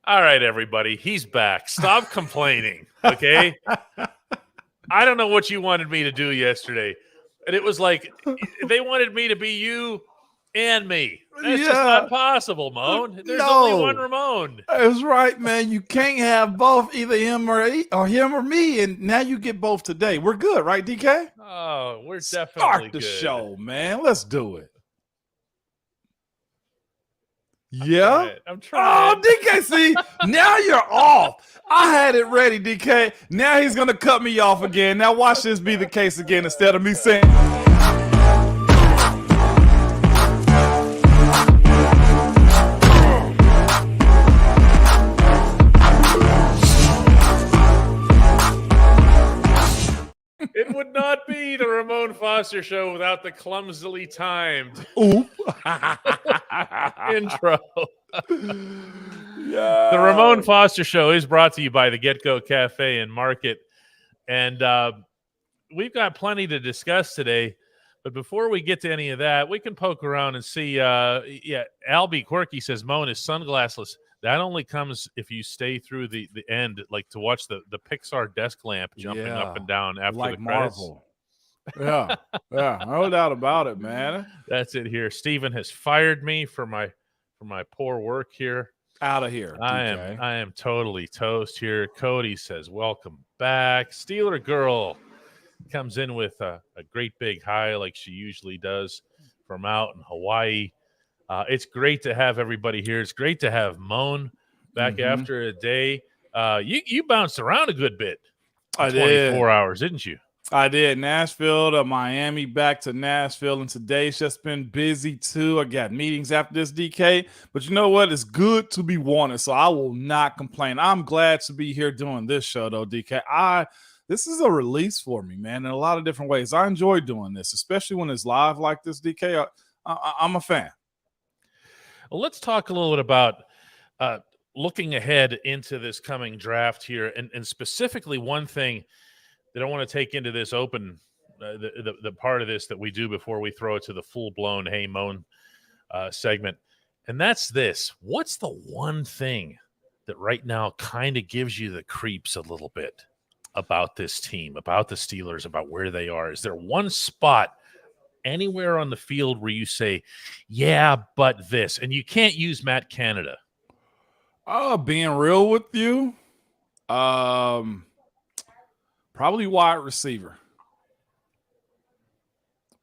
All right, everybody. He's back. Stop complaining, okay? I don't know what you wanted me to do yesterday. And it was like they wanted me to be you and me. That's just not possible, Moan. There's only one Ramon. That's right, man. You can't have both, either him or me, and now you get both today. We're good, right, DK? Oh, we're definitely Start the good. show, man. Let's do it. Yeah. I'm trying. Oh, DK, see, now you're off. I had it ready, DK. Now he's gonna cut me off again. Now watch this be the case again instead of me saying. It would not be the Ramon Foster Show without the clumsily timed intro. The Ramon Foster Show is brought to you by the Get Go Cafe and Market. And we've got plenty to discuss today. But before we get to any of that, we can poke around and see. Albie Quirky says, Moan is sunglassless. That only comes if you stay through the end, like to watch the Pixar desk lamp jumping up and down after like the credits. Marvel. Yeah, no doubt about it, man. That's it here. Steven has fired me for my poor work here. Out of here, DK. I am totally toast here. Cody says, welcome back. Steeler Girl comes in with a great big hi like she usually does from out in Hawaii. It's great to have everybody here. It's great to have Moan back after a day. You bounced around a good bit. I did. 24 hours, didn't you? I did. Nashville to Miami, back to Nashville, and today's just been busy too. I got meetings after this, DK. But you know what? It's good to be wanted, so I will not complain. I'm glad to be here doing this show, though, DK. This is a release for me, man, in a lot of different ways. I enjoy doing this, especially when it's live like this, DK. I'm a fan. Well, let's talk a little bit about looking ahead into this coming draft here, and specifically one thing that I want to take into this open, the part of this that we do before we throw it to the full-blown Hey Moan segment, and that's this. What's the one thing that right now kind of gives you the creeps a little bit about this team, about the Steelers, about where they are? Is there one spot anywhere on the field where you say, yeah, but this? And you can't use Matt Canada. Being real with you, probably wide receiver.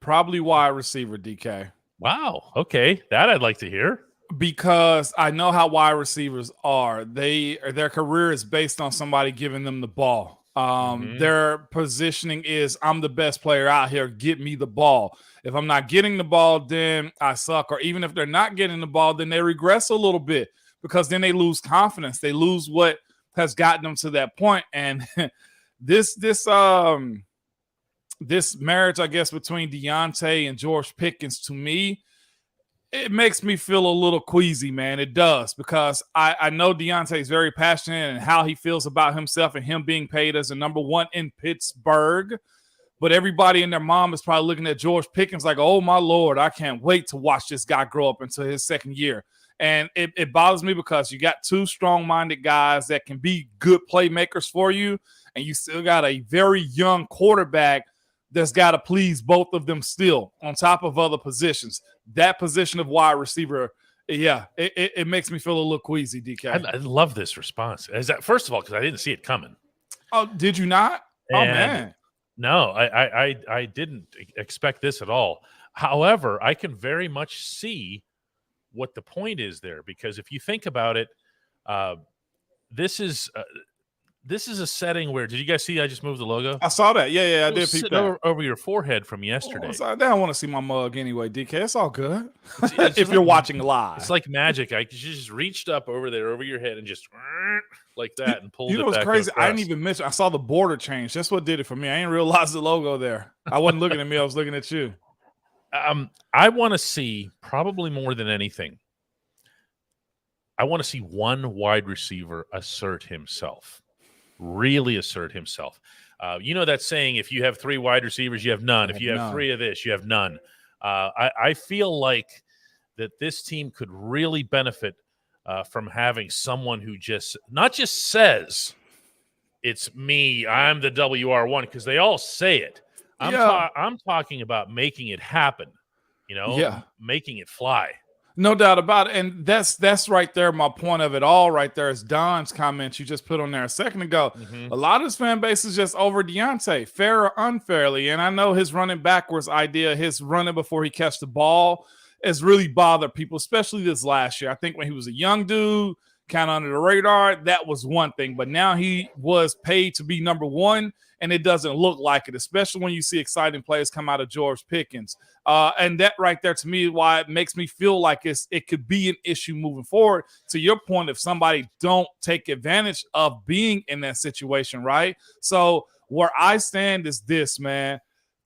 DK. Wow. Okay. That I'd like to hear. Because I know how wide receivers are. Their career is based on somebody giving them the ball. Their positioning is, I'm the best player out here. Get me the ball. If I'm not getting the ball, then I suck. Or even if they're not getting the ball, then they regress a little bit because then they lose confidence. They lose what has gotten them to that point. And this marriage, I guess, between Deontay and George Pickens, to me, it makes me feel a little queasy, man. It does, because I know Deontay is very passionate and how he feels about himself and him being paid as a number one in Pittsburgh. But everybody and their mom is probably looking at George Pickens like, oh, my Lord, I can't wait to watch this guy grow up into his second year. And it bothers me because you got two strong-minded guys that can be good playmakers for you, and you still got a very young quarterback that's got to please both of them still on top of other positions. That position of wide receiver, yeah, it makes me feel a little queasy, DK. I love this response. First of all, because I didn't see it coming. Oh, did you not? Oh, man. No, I didn't expect this at all. However, I can very much see what the point is there, because if you think about it, this is a setting where, did you guys see I just moved the logo? I saw that. Yeah, I did peep that. Over your forehead from yesterday. I don't want to see my mug anyway, DK. It's all good. If you're watching live. It's like magic. I just reached up over there over your head and just like that and pulled it back. You know what's crazy? I didn't even mention. I saw the border change. That's what did it for me. I didn't realize the logo there. I wasn't looking at me. I was looking at you. I want to see, probably more than anything, I want to see one wide receiver assert himself. Really assert himself. You know that saying, if you have three wide receivers, you have none. If you have three of this, you have none. I feel like that this team could really benefit from having someone who not just says it's me, I'm the WR1, because they all say it. I'm talking about making it happen, making it fly. No doubt about it. And that's right there. My point of it all right there is Don's comment you just put on there a second ago. Mm-hmm. A lot of this fan base is just over Deontay, fair or unfairly. And I know his running backwards idea, his running before he catch the ball, has really bothered people, especially this last year. I think when he was a young dude, kind of under the radar, that was one thing. But now he was paid to be number one, and it doesn't look like it, especially when you see exciting plays come out of George Pickens. And that right there, to me, why it makes me feel like it could be an issue moving forward. To your point, if somebody don't take advantage of being in that situation, right? So where I stand is this, man.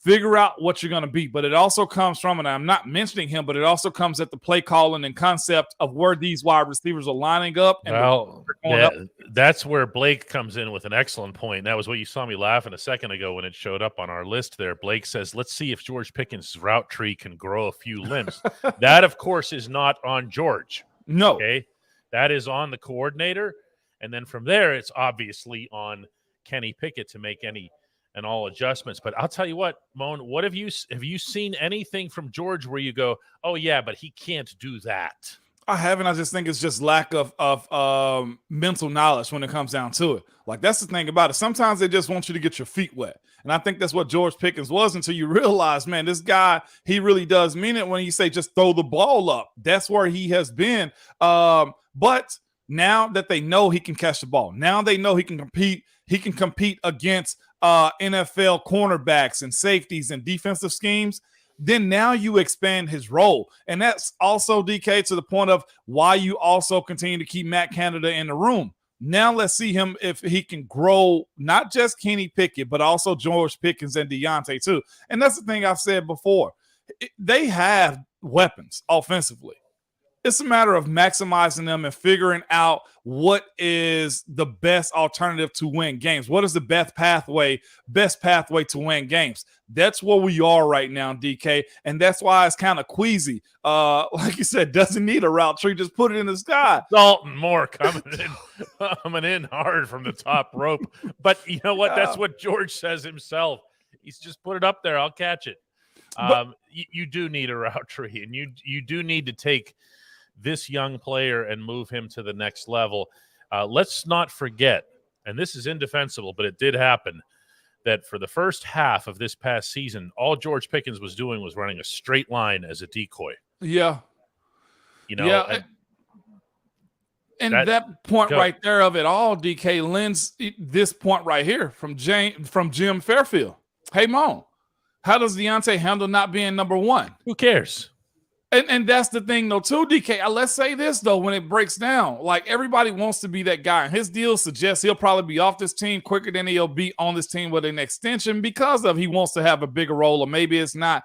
Figure out what you're going to be. But it also comes from, and I'm not mentioning him, but it also comes at the play calling and concept of where these wide receivers are lining up. And that's where Blake comes in with an excellent point. That was what you saw me laughing a second ago when it showed up on our list there. Blake says, let's see if George Pickens' route tree can grow a few limbs. That, of course, is not on George. No. Okay? That is on the coordinator. And then from there, it's obviously on Kenny Pickett to make any and all adjustments. But I'll tell you what, Moan, what have you seen anything from George where you go, oh yeah, but he can't do that? I haven't. I just think it's just lack of mental knowledge when it comes down to it. Like, that's the thing about it. Sometimes they just want you to get your feet wet. And I think that's what George Pickens was until you realize, man, this guy, he really does mean it when you say just throw the ball up. That's where he has been. But now that they know he can catch the ball, now they know he can compete against NFL cornerbacks and safeties and defensive schemes, then now you expand his role. And that's also, DK, to the point of why you also continue to keep Matt Canada in the room. Now let's see him if he can grow not just Kenny Pickett, but also George Pickens and Deontay too. And that's the thing I've said before. They have weapons offensively. It's a matter of maximizing them and figuring out what is the best alternative to win games. What is the best pathway to win games? That's where we are right now, DK. And that's why it's kind of queasy. Like you said, doesn't need a route tree. Just put it in the sky. Dalton Moore coming in hard from the top rope. But you know what? That's what George says himself. He's just put it up there. I'll catch it. You do need a route tree, and you do need to take this young player and move him to the next level. Let's not forget, and this is indefensible, but it did happen, that for the first half of this past season, all George Pickens was doing was running a straight line as a decoy. Yeah. And that point right there of it all, DK, lends this point right here from Jim Fairfield. Hey, Mo, how does Deontay handle not being number one? Who cares? And that's the thing, though, too, DK. Let's say this, though, when it breaks down. Like, everybody wants to be that guy. And his deal suggests he'll probably be off this team quicker than he'll be on this team with an extension because he wants to have a bigger role, or maybe it's not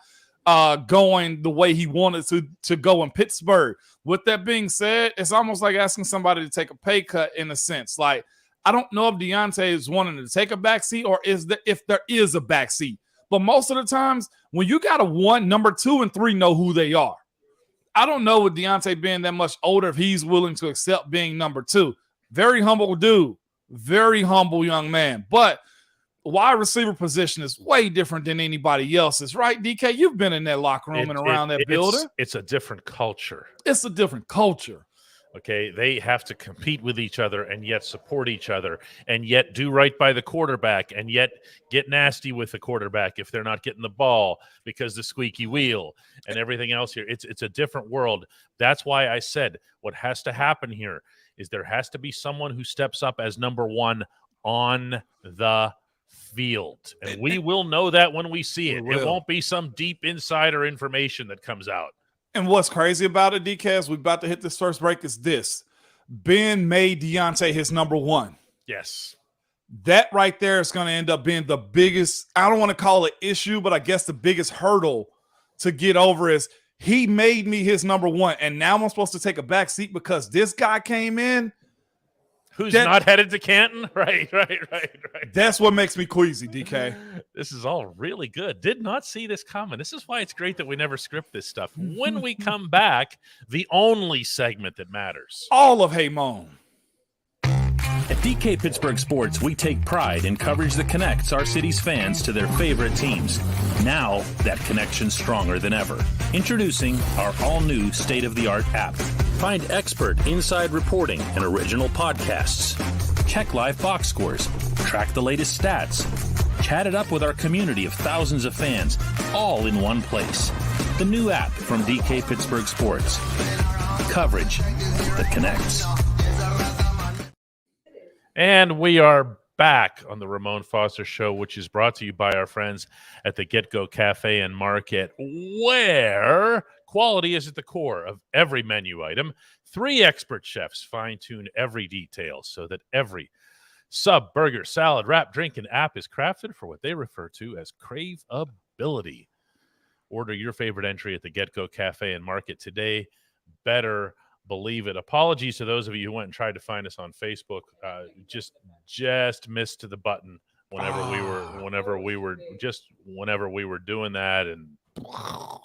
going the way he wanted to go in Pittsburgh. With that being said, it's almost like asking somebody to take a pay cut in a sense. Like, I don't know if Deontay is wanting to take a backseat or if there is a backseat. But most of the times, when you got a one, number 2 and 3 know who they are. I don't know with Deontay being that much older if he's willing to accept being number 2. Very humble dude. Very humble young man. But wide receiver position is way different than anybody else's, right, DK? You've been in that locker room and around that building. It's a different culture. It's a different culture. Okay, they have to compete with each other and yet support each other and yet do right by the quarterback and yet get nasty with the quarterback if they're not getting the ball because the squeaky wheel and everything else here. It's a different world. That's why I said what has to happen here is there has to be someone who steps up as number 1 on the field. And we will know that when we see it. It won't be some deep insider information that comes out. And what's crazy about it, DK, as we're about to hit this first break, is this. Ben made Deontay his number 1. Yes. That right there is going to end up being the biggest, I don't want to call it issue, but I guess the biggest hurdle to get over is he made me his number 1. And now I'm supposed to take a back seat because this guy came in. Who's not headed to Canton? Right. That's what makes me queasy, DK. This is all really good. Did not see this coming. This is why it's great that we never script this stuff. When we come back, the only segment that matters. All of Hey Moan. At DK Pittsburgh Sports, we take pride in coverage that connects our city's fans to their favorite teams. Now, that connection's stronger than ever. Introducing our all-new state-of-the-art app. Find expert inside reporting and original podcasts. Check live box scores. Track the latest stats. Chat it up with our community of thousands of fans, all in one place. The new app from DK Pittsburgh Sports. Coverage that connects. And we are back on the Ramon Foster Show, which is brought to you by our friends at the Get Go Cafe and Market, where quality is at the core of every menu item. 3 expert chefs fine-tune every detail so that every sub, burger, salad, wrap, drink, and app is crafted for what they refer to as craveability. Order your favorite entry at the Get Go Cafe and Market today. Better believe it. Apologies to those of you who went and tried to find us on Facebook. Just missed the button whenever we were doing that, and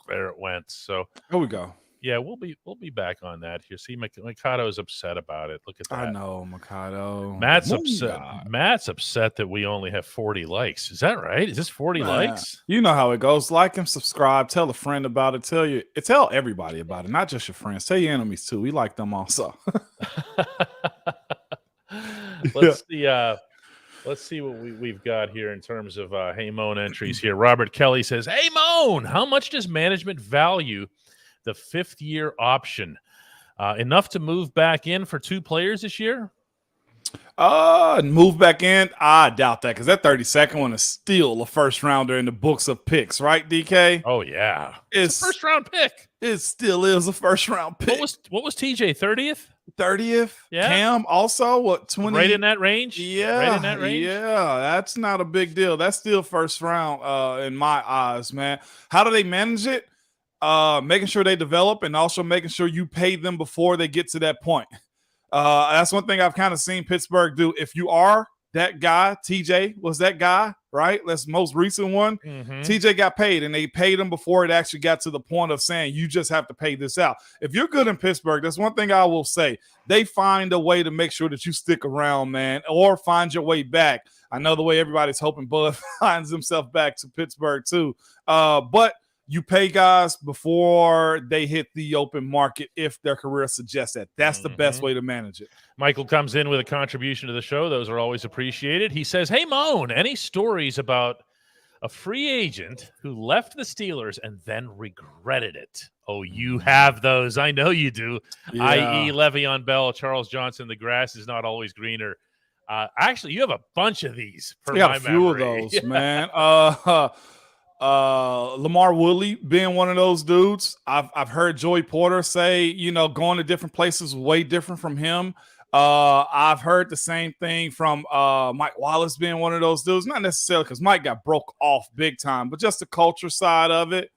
there it went. So here we go. Yeah, we'll be back on that here. See, Mikado's upset about it. Look at that. I know, Mikado. Matt's upset. Matt's upset that we only have 40 likes. Is that right? Is this 40 likes? You know how it goes. Like and subscribe. Tell a friend about it. Tell everybody about it. Not just your friends. Tell your enemies too. We like them also. Let's see what we've got here in terms of Hey Moan entries here. Robert Kelly says, "Hey Moan, how much does management value the 5th-year option? Enough to move back in for 2 players this year?" Move back in? I doubt that, because that 32nd one is still a first-rounder in the books of picks, right, DK? Oh, yeah. It's a first-round pick. It still is a first-round pick. What was TJ, 30th? 30th? Yeah. Cam also, what, 20? Right in that range? Yeah. Right in that range? Yeah, that's not a big deal. That's still first round in my eyes, man. How do they manage it? Making sure they develop and also making sure you pay them before they get to that point. That's one thing I've kind of seen Pittsburgh do. If you are that guy, TJ was that guy, right? That's the most recent one. Mm-hmm. TJ got paid, and they paid him before it actually got to the point of saying, you just have to pay this out. If you're good in Pittsburgh, that's one thing I will say. They find a way to make sure that you stick around, man, or find your way back. I know the way everybody's hoping Bud finds himself back to Pittsburgh too. But you pay guys before they hit the open market if their career suggests that. That's the best way to manage it. Michael comes in with a contribution to the show. Those are always appreciated. He says, "Hey, Moan, any stories about a free agent who left the Steelers and then regretted it?" Oh, you have those. I know you do. Yeah. I.e. Le'Veon Bell, Charles Johnson, the grass is not always greener. Actually, you have a bunch of these. I got a few of those, man. Lamar Woodley being one of those dudes. I've heard Joey Porter say, going to different places way different from him. I've heard the same thing from Mike Wallace being one of those dudes. Not necessarily because Mike got broke off big time, but just the culture side of it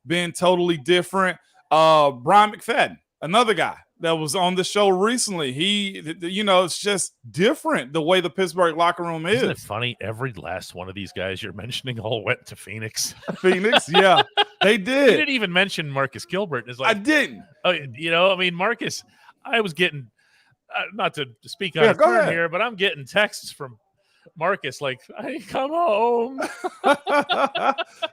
being totally different. Brian McFadden, another guy that was on the show recently. It's just different the way the Pittsburgh locker room is. Isn't it funny? Every last one of these guys you're mentioning all went to Phoenix. Phoenix, yeah, they did. You didn't even mention Marcus Gilbert. It's like, I didn't. Marcus, I was getting, not to speak on his turn here, but I'm getting texts from Marcus like, "Hey, come home."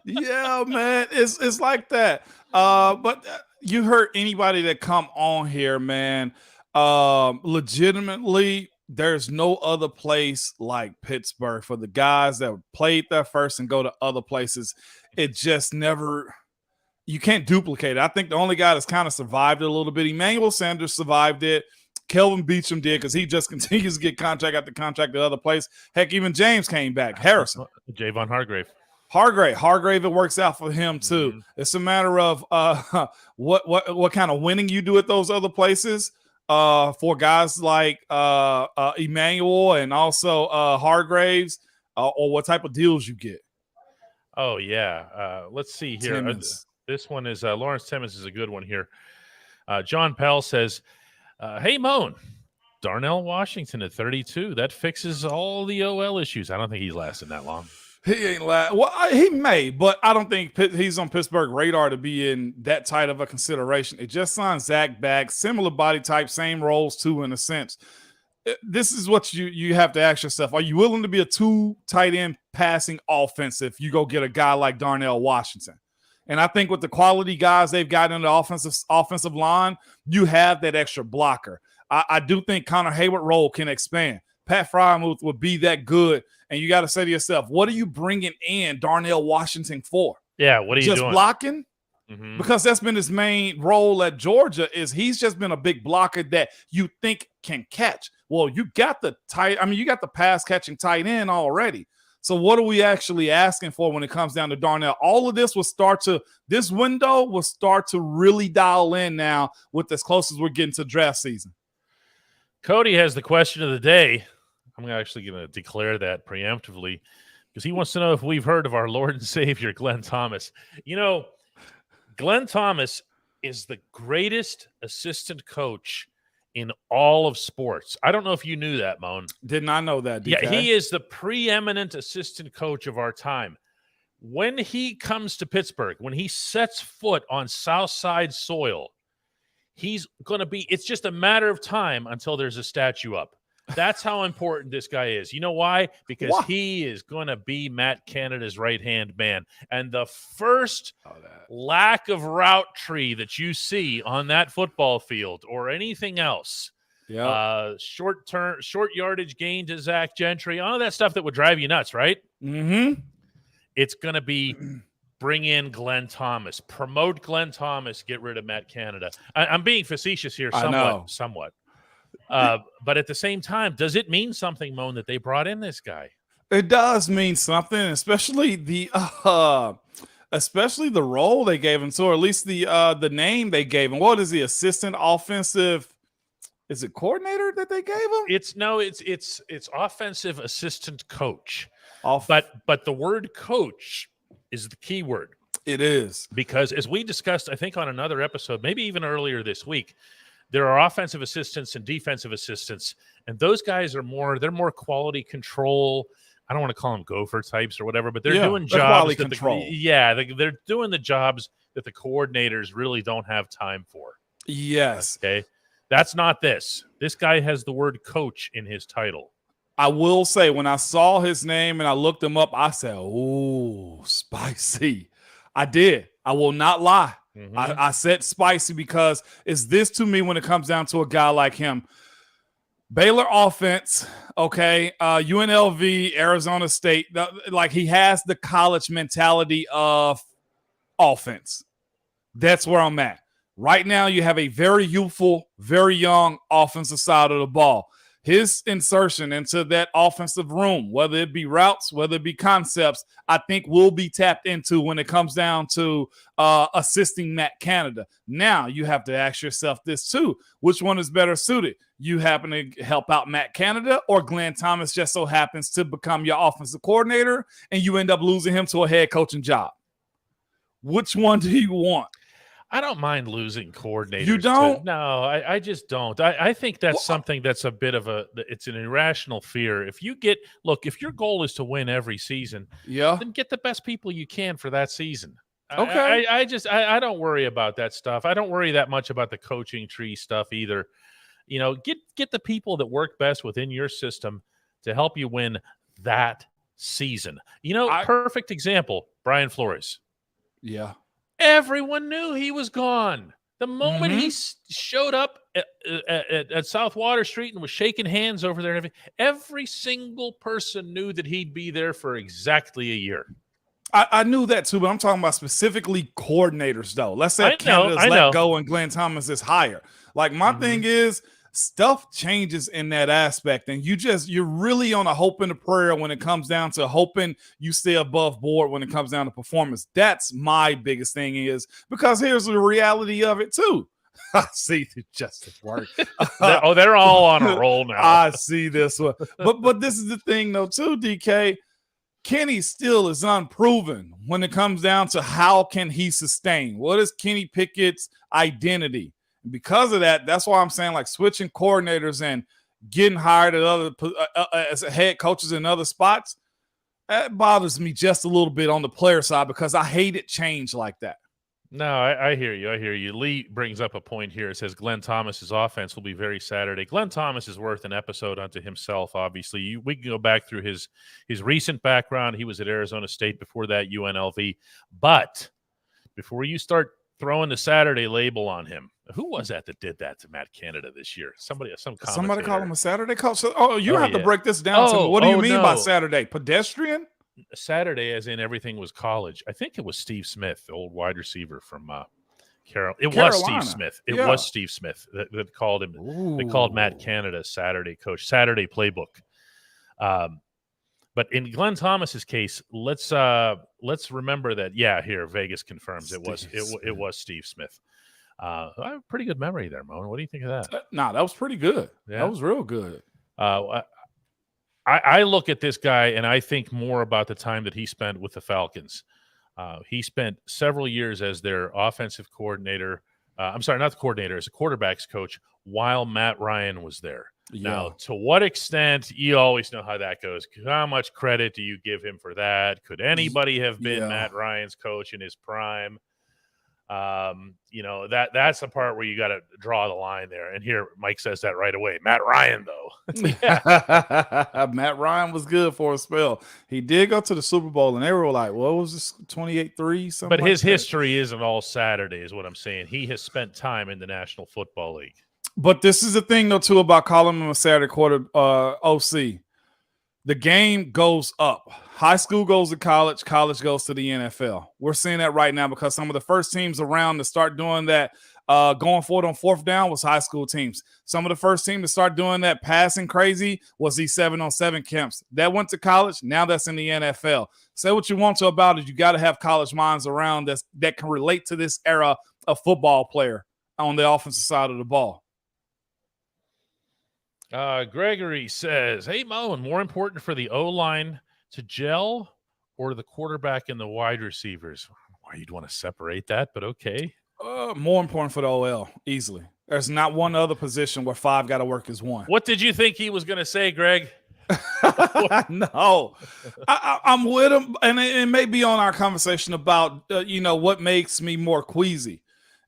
Yeah, man, it's like that. But you heard anybody that come on here, man, legitimately, there's no other place like Pittsburgh for the guys that played there first and go to other places. It just never, you can't duplicate it. I think the only guy that's kind of survived it a little bit, Emmanuel Sanders survived it. Kelvin Beachum did, because he just continues to get contract after contract at other place. Heck, even James came back. Harrison. Javon Hargrave, it works out for him too. Mm-hmm. It's a matter of what kind of winning you do at those other places. For guys like Emmanuel and also Hargraves, or what type of deals you get. Oh yeah, let's see here. This one is Lawrence Timmons is a good one here. John Pell says, "Hey Moan, Darnell Washington at 32. That fixes all the OL issues. I don't think he's lasting that long. He ain't well, he may, but I don't think he's on Pittsburgh radar to be in that tight of a consideration. It just signed Zach back, similar body type, same roles too, in a sense. This is what you have to ask yourself. Are you willing to be a 2 tight end passing offense if you go get a guy like Darnell Washington? And I think with the quality guys they've got in the offensive line, you have that extra blocker. I do think Connor Hayward role can expand. Pat Fryermuth would be that good. And you got to say to yourself, what are you bringing in Darnell Washington for? Yeah, what are you doing? Just blocking? Mm-hmm. Because that's been his main role at Georgia is he's just been a big blocker that you think can catch. Well, you got the pass catching tight end already. So what are we actually asking for when it comes down to Darnell? All of this this window will start to really dial in now with as close as we're getting to draft season. Cody has the question of the day. I'm actually going to declare that preemptively because he wants to know if we've heard of our Lord and Savior, Glenn Thomas. You know, Glenn Thomas is the greatest assistant coach in all of sports. I don't know if you knew that, Moan. Did not know that, DK. Yeah, he is the preeminent assistant coach of our time. When he comes to Pittsburgh, when he sets foot on South Side soil, he's going to be – it's just a matter of time until there's a statue up. That's how important this guy is. You know why? Because he is going to be Matt Canada's right-hand man. And the first lack of route tree that you see on that football field or anything else, short yardage gain to Zach Gentry, all that stuff that would drive you nuts, right? Mm-hmm. It's going to be bring in Glenn Thomas, promote Glenn Thomas, get rid of Matt Canada. I'm being facetious here somewhat. But at the same time, does it mean something, Moan, that they brought in this guy? It does mean something, especially the role they gave him, or at least the name they gave him. What is the assistant offensive? Is it coordinator that they gave him? It's offensive assistant coach. But the word coach is the key word. It is, because as we discussed, I think on another episode, maybe even earlier this week, there are offensive assistants and defensive assistants, and those guys they're more quality control. I don't want to call them gopher types or whatever, but they're doing jobs they're doing the jobs that the coordinators really don't have time for. Yes. Okay. That's not this. This guy has the word coach in his title. I will say when I saw his name and I looked him up, I said, "Ooh, spicy." I did. I will not lie. Mm-hmm. I said spicy because it's this to me when it comes down to a guy like him. Baylor offense, okay, UNLV, Arizona State, like he has the college mentality of offense. That's where I'm at. Right now you have a very youthful, very young offensive side of the ball. His insertion into that offensive room, whether it be routes, whether it be concepts, I think will be tapped into when it comes down to assisting Matt Canada. Now, you have to ask yourself this too. Which one is better suited? You happen to help out Matt Canada, or Glenn Thomas just so happens to become your offensive coordinator and you end up losing him to a head coaching job? Which one do you want? I don't mind losing coordinators. You don't? No, I just don't. I think that's something that's a bit of it's an irrational fear. If your goal is to win every season, then get the best people you can for that season. Okay. I don't worry about that stuff. I don't worry that much about the coaching tree stuff either. You know, get the people that work best within your system to help you win that season. You know, perfect example, Brian Flores. Yeah. Everyone knew he was gone. The moment he showed up at South Water Street and was shaking hands over there, every single person knew that he'd be there for exactly a year. I knew that too, but I'm talking about specifically coordinators, though. Let's say Canada's let go and Glenn Thomas is higher. Like, my thing is, stuff changes in that aspect, and you're really on a hope and a prayer when it comes down to hoping you stay above board when it comes down to performance. That's my biggest thing, is because here's the reality of it too. I see through Justin's work. They're all on a roll now. I see this one, but this is the thing though too, DK. Kenny still is unproven when it comes down to how can he sustain. What is Kenny Pickett's identity? Because of that, that's why I'm saying, like, switching coordinators and getting hired at as a head coaches in other spots, that bothers me just a little bit on the player side because I hated change like that. No, I hear you. I hear you. Lee brings up a point here. It says Glenn Thomas's offense will be very Saturday. Glenn Thomas is worth an episode unto himself, obviously. We can go back through his recent background. He was at Arizona State, before that UNLV. But before you start throwing the Saturday label on him, who was that did that to Matt Canada this year? Somebody called him a Saturday coach. So, you have to break this down to me. What do you mean by Saturday? Pedestrian? Saturday, as in everything was college. I think it was Steve Smith, the old wide receiver from Carolina. Was Steve Smith. It was Steve Smith that called him. Ooh. They called Matt Canada Saturday coach, Saturday playbook. But in Glenn Thomas's case, let's remember that. Yeah, here Vegas confirms it was Steve Smith. I have a pretty good memory there, Moan. What do you think of that? That was pretty good. Yeah. That was real good. I look at this guy and I think more about the time that he spent with the Falcons. He spent several years as their offensive coordinator. I'm sorry, not the coordinator, as a quarterback's coach while Matt Ryan was there. Yeah. Now, to what extent, you always know how that goes. How much credit do you give him for that? Could anybody have been Matt Ryan's coach in his prime? That's the part where you got to draw the line there. And here Mike says that right away. Matt Ryan, though. Matt Ryan was good for a spell. He did go to the Super Bowl, and they were like, what was this, 28-3? But his history isn't all Saturday, is what I'm saying. He has spent time in the National Football League. But this is the thing, though, too, about calling him a Saturday quarter OC. The game goes up. High school goes to college. College goes to the NFL. We're seeing that right now because some of the first teams around to start doing that going forward on fourth down was high school teams. Some of the first team to start doing that passing crazy was these 7-on-7 camps. That went to college. Now that's in the NFL. Say what you want to about it. You got to have college minds around that can relate to this era of football player on the offensive side of the ball. Gregory says, hey, Mo, more important for the O-line to gel or the quarterback and the wide receivers? Why you'd want to separate that, but okay. More important for the OL, easily. There's not one other position where 5 got to work as 1. What did you think he was going to say, Greg? No, I'm with him, and it may be on our conversation about, what makes me more queasy.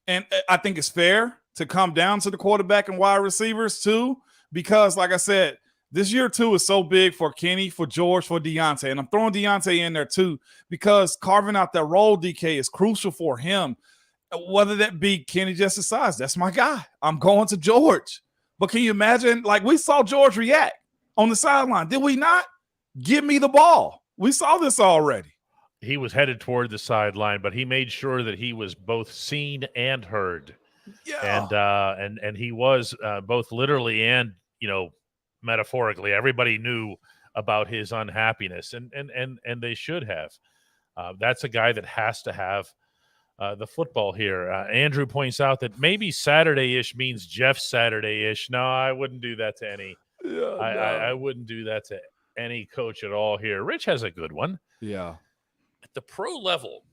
And I think it's fair to come down to the quarterback and wide receivers too, because like I said, this year too is so big for Kenny, for George, for Deontay. And I'm throwing Deontay in there too, because carving out that role, DK, is crucial for him. Whether that be Kenny just decides, that's my guy, I'm going to George. But can you imagine, like we saw George react on the sideline, did we not? Give me the ball. We saw this already. He was headed toward the sideline, but he made sure that he was both seen and heard. Yeah. And he was both literally and, metaphorically. Everybody knew about his unhappiness, and they should have. That's a guy that has to have the football here. Andrew points out that maybe Saturday-ish means Jeff Saturday-ish. No, I wouldn't do that to any. I wouldn't do that to any coach at all here. Rich has a good one. Yeah. At the pro level,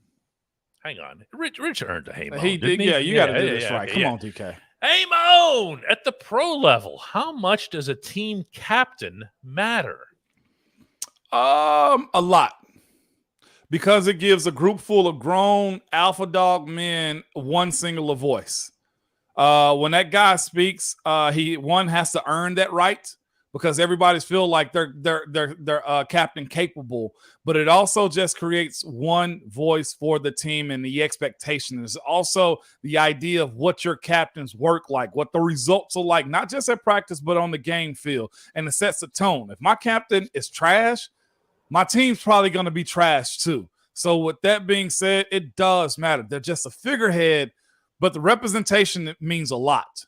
hang on. Rich earned a hey Moan. He did. Yeah, you got to do this right. Come on, DK. Hey Moan, at the pro level, how much does a team captain matter? A lot. Because it gives a group full of grown alpha dog men one singular voice. When that guy speaks, he has to earn that right, because everybody's feel like they're captain capable, but it also just creates one voice for the team, and the expectation is also the idea of what your captains work like, what the results are like, not just at practice, but on the game field, and it sets a tone. If my captain is trash, my team's probably going to be trash too. So with that being said, it does matter. They're just a figurehead, but the representation means a lot.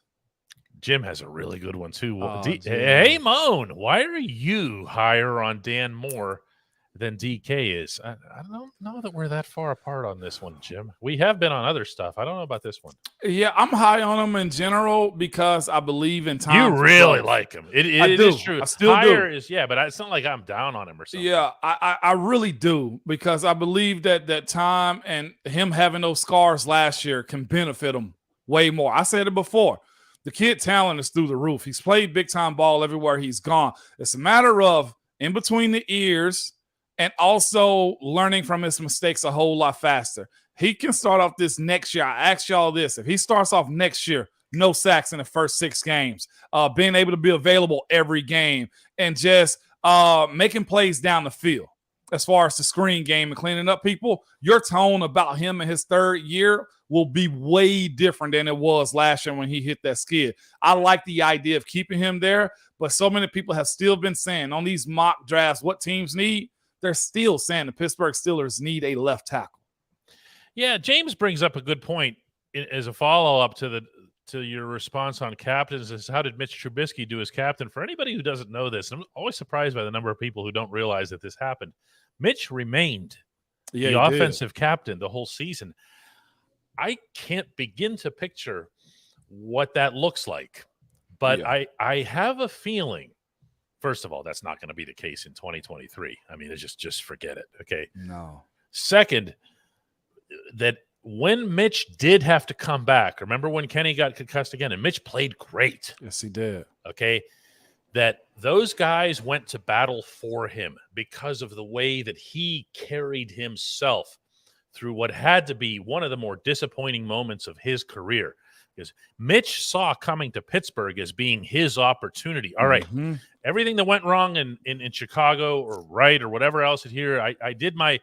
Jim has a really good one too. Hey, Moan, why are you higher on Dan Moore than DK is? I don't know that we're that far apart on this one, Jim. We have been on other stuff. I don't know about this one. Yeah, I'm high on him in general because I believe in time. You really like him. It is true. I still higher do. But it's not like I'm down on him or something. Yeah, I really do, because I believe that time and him having those scars last year can benefit him way more. I said it before. The kid talent is through the roof. He's played big-time ball everywhere he's gone. It's a matter of in between the ears and also learning from his mistakes a whole lot faster. He can start off this next year. I asked y'all this. If he starts off next year, no sacks in the first 6 games, being able to be available every game, and just making plays down the field as far as the screen game and cleaning up people, your tone about him in his 3rd year will be way different than it was last year when he hit that skid. I like the idea of keeping him there, but so many people have still been saying on these mock drafts what teams need. They're still saying the Pittsburgh Steelers need a left tackle. Yeah, James brings up a good point as a follow-up to your response on captains is how did Mitch Trubisky do as captain? For anybody who doesn't know this, I'm always surprised by the number of people who don't realize that this happened. Mitch remained the offensive captain the whole season. I can't begin to picture what that looks like, but I have a feeling, first of all, that's not going to be the case in 2023. I mean, it's just forget it, okay? No. Second, that when Mitch did have to come back, remember when Kenny got concussed again, and Mitch played great. Yes, he did. Okay, that those guys went to battle for him because of the way that he carried himself through what had to be one of the more disappointing moments of his career. Because Mitch saw coming to Pittsburgh as being his opportunity. All right, everything that went wrong in Chicago or right or whatever else here, I did my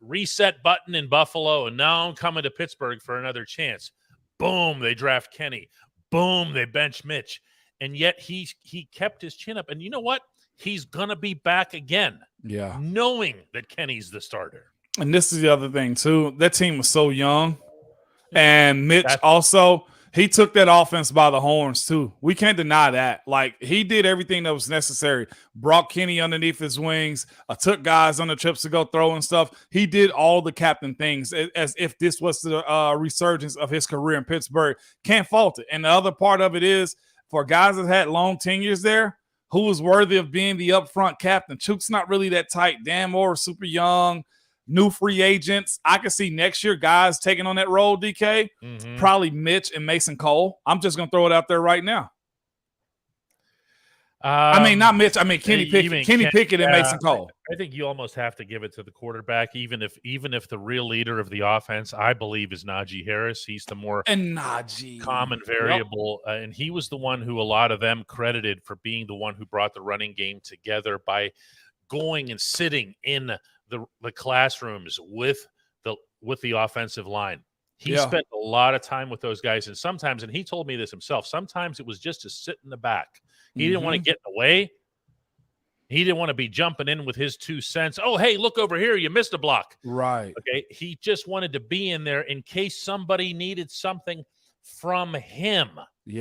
reset button in Buffalo, and now I'm coming to Pittsburgh for another chance. Boom, they draft Kenny. Boom, they bench Mitch. And yet he kept his chin up. And you know what? He's going to be back again. Yeah. Knowing that Kenny's the starter. And this is the other thing, too. That team was so young. And Mitch also, he took that offense by the horns, too. We can't deny that. Like, he did everything that was necessary. Brought Kenny underneath his wings, took guys on the trips to go throw and stuff. He did all the captain things as if this was the resurgence of his career in Pittsburgh. Can't fault it. And the other part of it is, for guys that had long tenures there, who was worthy of being the upfront captain? Chuk's not really that tight. Dan Moore, super young. New free agents. I can see next year guys taking on that role, DK. Probably Mitch and Mason Cole. I'm just going to throw it out there right now. I mean, not Mitch. I mean, Kenny Pickett and Mason Cole. I think you almost have to give it to the quarterback, even if the real leader of the offense, I believe, is Najee Harris. He's the more common variable, and he was the one who a lot of them credited for being the one who brought the running game together by going and sitting in the classrooms with the offensive line. He spent a lot of time with those guys, and sometimes, and he told me this himself, sometimes it was just to sit in the back. He didn't want to get in the way. He didn't want to be jumping in with his 2 cents. Oh, hey, look over here. You missed a block. Right. Okay. He just wanted to be in there in case somebody needed something from him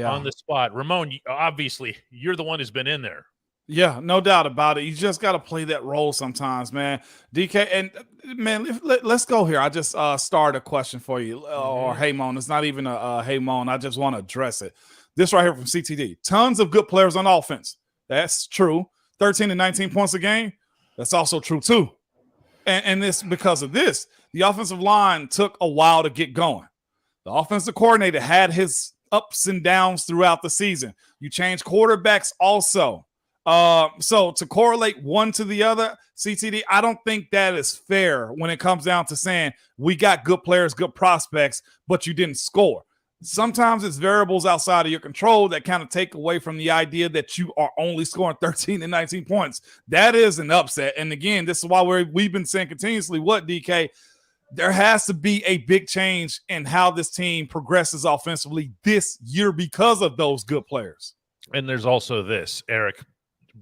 on the spot. Ramon, obviously, you're the one who's been in there. Yeah, no doubt about it. You just got to play that role sometimes, man. DK, and man, let's go here. I just started a question for you, or hey, Mon. It's not even a hey, Mon. I just want to address it. This right here from CTD. Tons of good players on offense. That's true. 13 to 19 points a game. That's also true, too. And this because of this. The offensive line took a while to get going. The offensive coordinator had his ups and downs throughout the season. You change quarterbacks also. So to correlate one to the other, CTD, I don't think that is fair when it comes down to saying we got good players, good prospects, but you didn't score. Sometimes it's variables outside of your control that kind of take away from the idea that you are only scoring 13 and 19 points. That is an upset. And again, this is why we've been saying continuously, what, DK? There has to be a big change in how this team progresses offensively this year because of those good players. And there's also this, Eric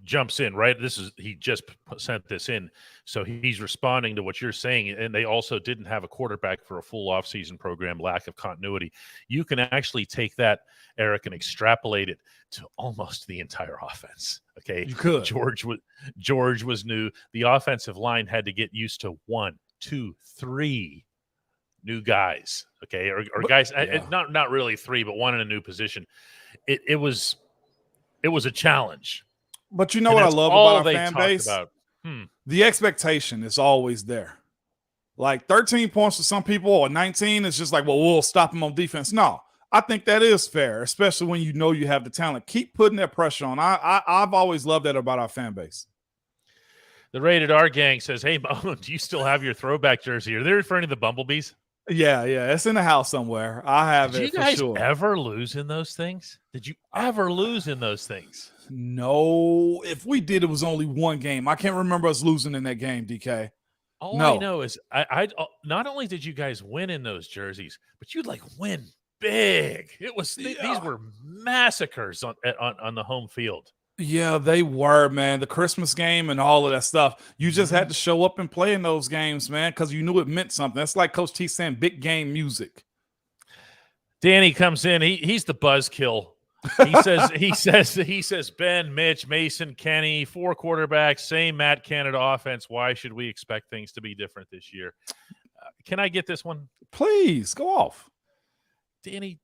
jumps in, right? He just sent this in. So he's responding to what you're saying. And they also didn't have a quarterback for a full offseason program, lack of continuity. You can actually take that, Eric, and extrapolate it to almost the entire offense. Okay. You could. George was new. The offensive line had to get used to 1, 2, 3 new guys. Okay. Or guys, not really 3, but 1 in a new position. It was a challenge. But you know what I love about our fan base? The expectation is always there. Like 13 points to some people or 19 is just like, well, we'll stop them on defense. No, I think that is fair, especially when you know you have the talent. Keep putting that pressure on. I've always loved that about our fan base. The Rated R gang says, hey, Mo, do you still have your throwback jersey? Are they referring to the Bumblebees? Yeah, it's in the house somewhere. I have it for sure. Did you guys ever lose in those things? Did you ever lose in those things? No. If we did, it was only one game. I can't remember us losing in that game, DK. All I know is I not only did you guys win in those jerseys, but you'd like win big. It was these were massacres on the home field. Yeah, they were, man. The Christmas game and all of that stuff. You just had to show up and play in those games, man, because you knew it meant something. That's like Coach T saying big game music. Danny comes in. He's the buzzkill. He says Ben, Mitch, Mason, Kenny, 4 quarterbacks, same Matt Canada offense. Why should we expect things to be different this year? Can I get this one? Please go off. Danny,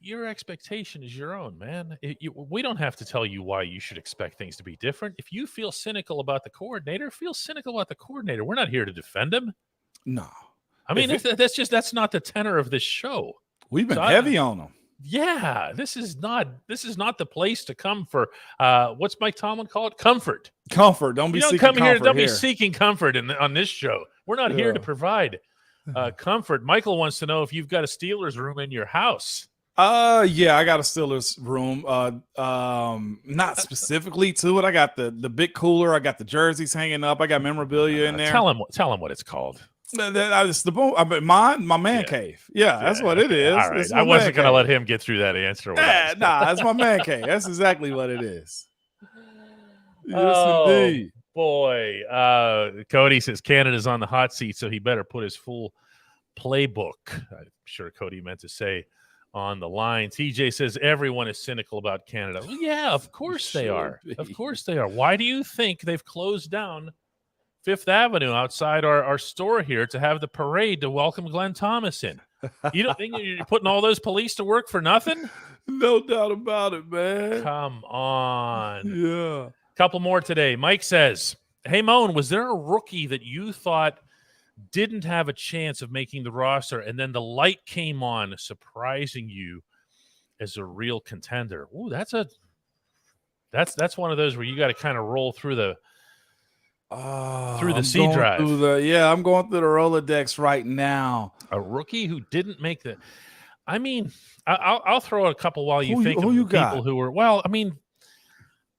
your expectation is your own, man. We don't have to tell you why you should expect things to be different. If you feel cynical about the coordinator, feel cynical about the coordinator. We're not here to defend him. No. I mean, that's not the tenor of this show. We've been heavy on them. Yeah, this is not the place to come for what's Mike Tomlin call it? Comfort. Comfort. Don't be seeking comfort. Don't be seeking comfort on this show. We're not here to provide comfort. Michael wants to know if you've got a Steelers room in your house. Yeah, I got a Steelers room. Not specifically to it. I got the big cooler. I got the jerseys hanging up. I got memorabilia in there. Tell him what it's called. It's my man cave. Yeah, that's what it is. All right. I wasn't going to let him get through that answer. That's my man cave. That's exactly what it is. Yes, indeed. Boy, Cody says Canada's on the hot seat, so he better put his full playbook. I'm sure Cody meant to say on the line. TJ says everyone is cynical about Canada. Well, yeah, of course they are. Of course they are. Why do you think they've closed down Fifth Avenue outside our store here to have the parade to welcome Glenn Thomas in? You don't think you're putting all those police to work for nothing? No doubt about it, man. Come on. Yeah. Couple more today. Mike says, hey, Moan, was there a rookie that you thought didn't have a chance of making the roster and then the light came on, surprising you as a real contender? Ooh, that's one of those where you got to kind of roll through the C drive. I'm going through the Rolodex right now. A rookie who didn't make the. I mean, I'll throw a couple while you think of people who were. Well, I mean,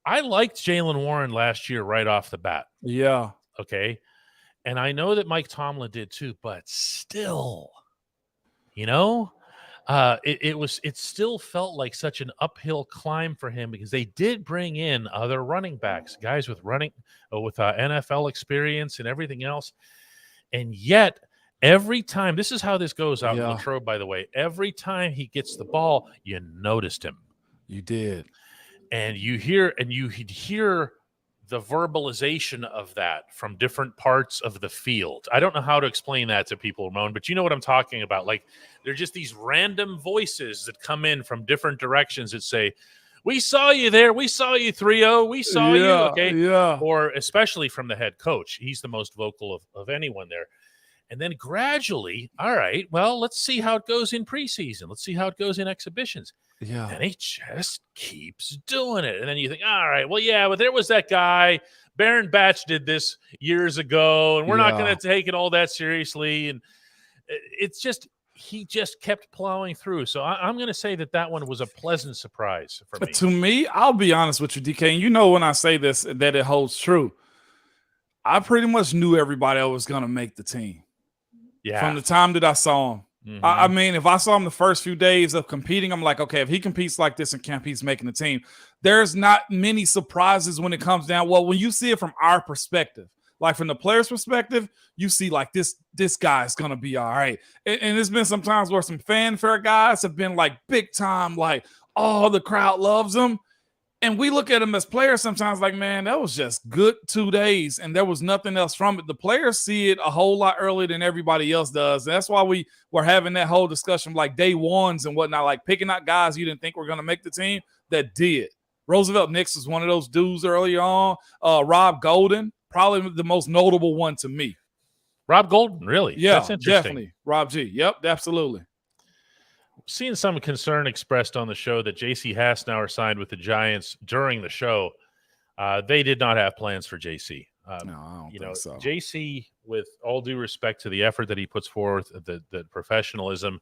I liked Jaylen Warren last year right off the bat. Yeah. Okay. And I know that Mike Tomlin did too, but still, it still felt like such an uphill climb for him because they did bring in other running backs, guys with NFL experience and everything else. And yet every time, this is how this goes out in Latrobe, by the way, every time he gets the ball, you noticed him. You did. And you'd hear the verbalization of that from different parts of the field. I don't know how to explain that to people, Ramon, but you know what I'm talking about. Like, they're just these random voices that come in from different directions that say, we saw you there. We saw you 3-0. We saw you. Okay. Yeah. Or especially from the head coach. He's the most vocal of anyone there. And then gradually, all right, well, let's see how it goes in preseason. Let's see how it goes in exhibitions. Yeah. And he just keeps doing it. And then you think, all right, well, yeah, but there was that guy. Baron Batch did this years ago, and we're not going to take it all that seriously. And it's just, he just kept plowing through. So I'm going to say that one was a pleasant surprise for me. To me, I'll be honest with you, DK, and you know when I say this, that it holds true. I pretty much knew everybody was going to make the team. Yeah. From the time that I saw him. Mm-hmm. I mean, if I saw him the first few days of competing, I'm like, okay, if he competes like this and he's making the team. There's not many surprises when it comes down. Well, when you see it from our perspective, like from the player's perspective, you see like this guy's going to be all right. And there's been some times where some fanfare guys have been like big time, like, oh, the crowd loves him. And we look at them as players sometimes like, man, that was just good 2 days and there was nothing else from it. The players see it a whole lot earlier than everybody else does. And that's why we were having that whole discussion like day ones and whatnot, like picking out guys you didn't think were going to make the team that did. Roosevelt Nix was one of those dudes earlier on. Rob Golden, probably the most notable one to me. Rob Golden, really? Yeah, that's interesting. Definitely. Rob G. Yep, absolutely. Seeing some concern expressed on the show that J.C. Hasnauer signed with the Giants during the show. They did not have plans for J.C. No, I don't think so. J.C., with all due respect to the effort that he puts forth, the professionalism,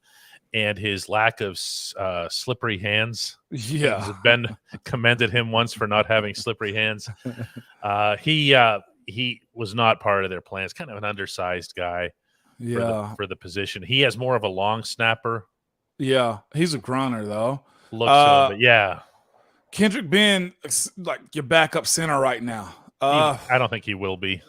and his lack of slippery hands. Yeah. Ben commended him once for not having slippery hands. He was not part of their plans. Kind of an undersized guy for the position. He has more of a long snapper. Yeah, he's a grunter, though. But yeah. Kendrick Ben, like your backup center right now. I don't think he will be.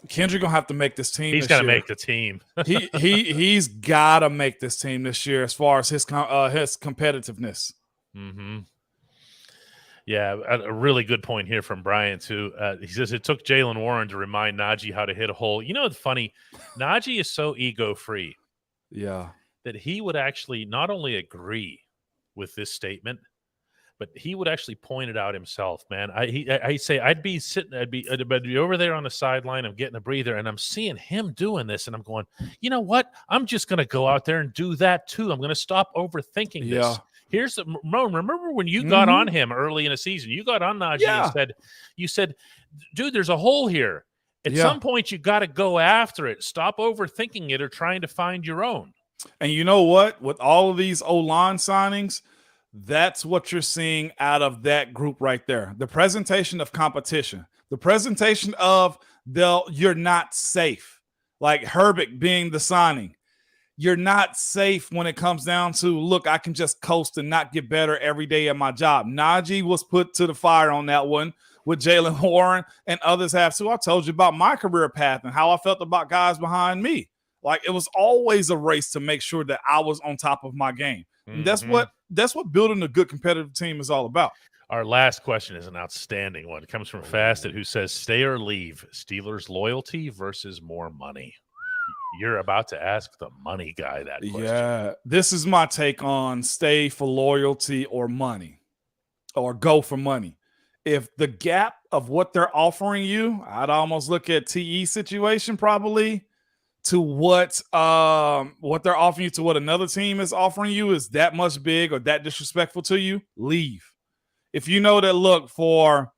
Kendrick gonna have to make this team. He's got to make the team. he's got to make this team this year as far as his competitiveness. Mm-hmm. Yeah, a really good point here from Brian too. He says it took Jaylen Warren to remind Najee how to hit a hole. You know, it's funny. Najee is so ego free. Yeah, that he would actually not only agree with this statement, but he would actually point it out himself, man. I'd say I'd be over there on the sideline. I'm getting a breather, and I'm seeing him doing this, and I'm going, you know what? I'm just going to go out there and do that too. I'm going to stop overthinking this. Here's the Ramon. Remember when you got on him early in the season? You got on Najee and you said, dude, there's a hole here. At some point, you got to go after it. Stop overthinking it or trying to find your own. And you know what? With all of these O-line signings, that's what you're seeing out of that group right there. The presentation of competition, the presentation of you're not safe. Like Herbig being the signing. You're not safe when it comes down to, look, I can just coast and not get better every day at my job. Najee was put to the fire on that one with Jaylen Warren, and others have too. I told you about my career path and how I felt about guys behind me. Like, it was always a race to make sure that I was on top of my game. And that's what building a good competitive team is all about. Our last question is an outstanding one. It comes from Fasted, who says, stay or leave, Steelers loyalty versus more money. You're about to ask the money guy that question. Yeah, this is my take on stay for loyalty or money, or go for money. If the gap of what they're offering you, I'd almost look at TE situation probably, to what they're offering you to what another team is offering you is that much big or that disrespectful to you, leave. If you know that, look, for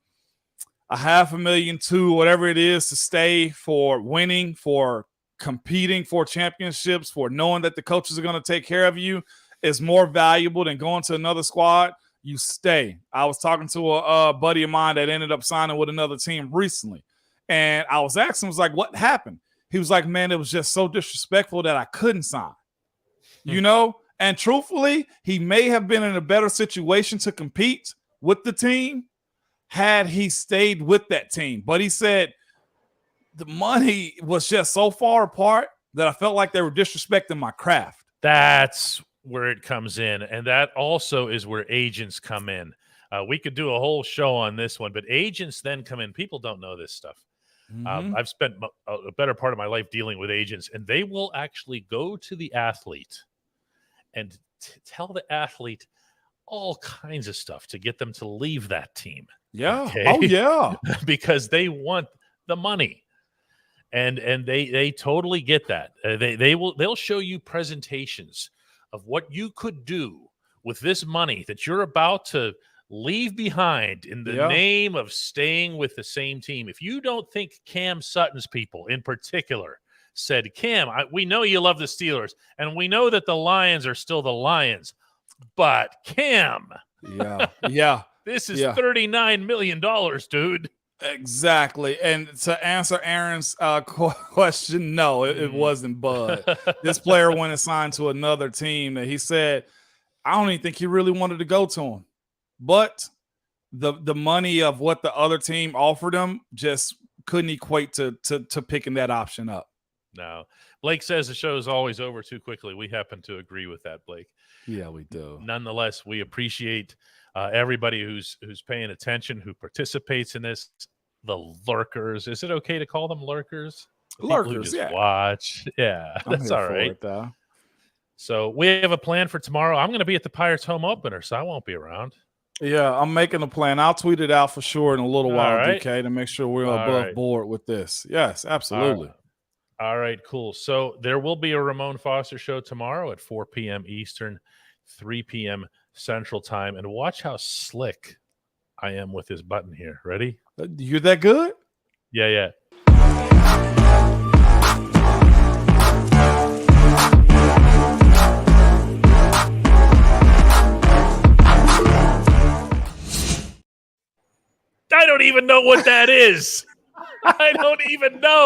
$500,000 to whatever it is to stay, for winning, for competing for championships, for knowing that the coaches are going to take care of you is more valuable than going to another squad, you stay. I was talking to a buddy of mine that ended up signing with another team recently, and I was asking, was like, what happened? He was like, man, it was just so disrespectful that I couldn't sign. You know? And truthfully, he may have been in a better situation to compete with the team had he stayed with that team. But he said the money was just so far apart that I felt like they were disrespecting my craft. That's where it comes in. And that also is where agents come in. We could do a whole show on this one, but agents then come in. People don't know this stuff. I've spent a better part of my life dealing with agents, and they will actually go to the athlete and tell the athlete all kinds of stuff to get them to leave that team. Yeah. Okay? Oh, yeah. Because they want the money. And they totally get that. They'll show you presentations of what you could do with this money that you're about to leave behind in the name of staying with the same team. If you don't think Cam Sutton's people in particular said, Cam, we know you love the Steelers, and we know that the Lions are still the Lions, but Cam, this is $39 million, dude. Exactly. And to answer Aaron's question, no, it wasn't Bud. This player went and signed to another team that he said, I don't even think he really wanted to go to him. But the money of what the other team offered him just couldn't equate to picking that option up. No. Blake says the show is always over too quickly. We happen to agree with that, Blake. Yeah, we do. Nonetheless, we appreciate everybody who's paying attention, who participates in this. The lurkers. Is it okay to call them lurkers? Lurkers, watch. Yeah, that's all right. Though. So we have a plan for tomorrow. I'm going to be at the Pirates home opener, so I won't be around. Yeah, I'm making a plan. I'll tweet it out for sure in a little while, right. DK, to make sure we're above board with this. Yes, absolutely. All right, cool. So there will be a Ramon Foster show tomorrow at 4 p.m. Eastern, 3 p.m. Central Time. And watch how slick I am with this button here. Ready? You're that good? Yeah. I don't even know what that is. I don't even know.